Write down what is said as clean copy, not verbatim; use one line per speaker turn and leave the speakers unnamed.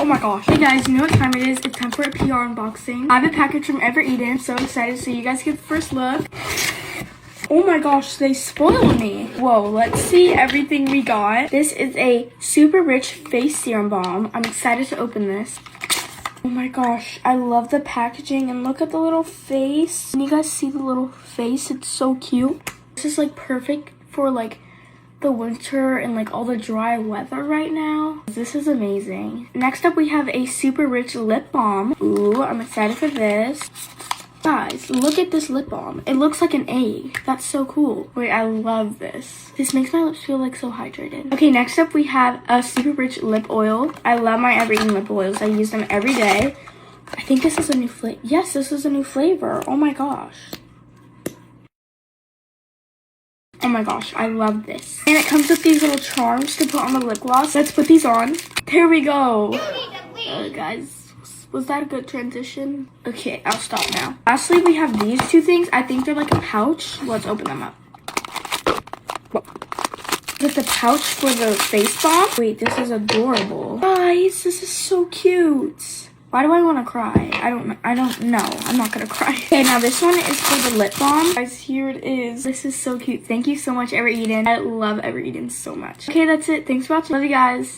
Oh my gosh. Hey guys, you know what time it is? It's time for a PR unboxing. I have a package from EverEden. I'm so excited so you guys get the first look. Oh my gosh, they spoiled me. Whoa, let's see everything we got. This is a super rich face serum balm. I'm excited to open this. Oh my gosh, I love the packaging and look at the little face. Can you guys see the little face? It's so cute. This is like perfect for like the winter and like all the dry weather right now. This is amazing. Next up we have a super rich lip balm. Ooh, I'm excited for this. Guys, look at this lip balm. It looks like an egg. That's so cool. Wait, I love this. This makes my lips feel like so hydrated. Okay, next up we have a super rich lip oil. I love my EverEden lip oils. I use them every day. I think this is a new flavor. Yes, this is a new flavor. Oh my gosh. Oh my gosh, I love this. And it comes with these little charms to put on the lip gloss. Let's put these on. There we go. Guys. Was that a good transition? Okay, I'll stop now. Lastly, we have these two things. I think they're like a pouch. Let's open them up. Is it the pouch for the face balm? Wait, this is adorable. Guys, this is so cute. Why do I want to cry? I don't know. I'm not gonna cry. Okay, now this one is for the lip balm. Guys, here it is. This is so cute. Thank you so much, EverEden. I love EverEden so much. Okay, that's it. Thanks for watching. Love you guys.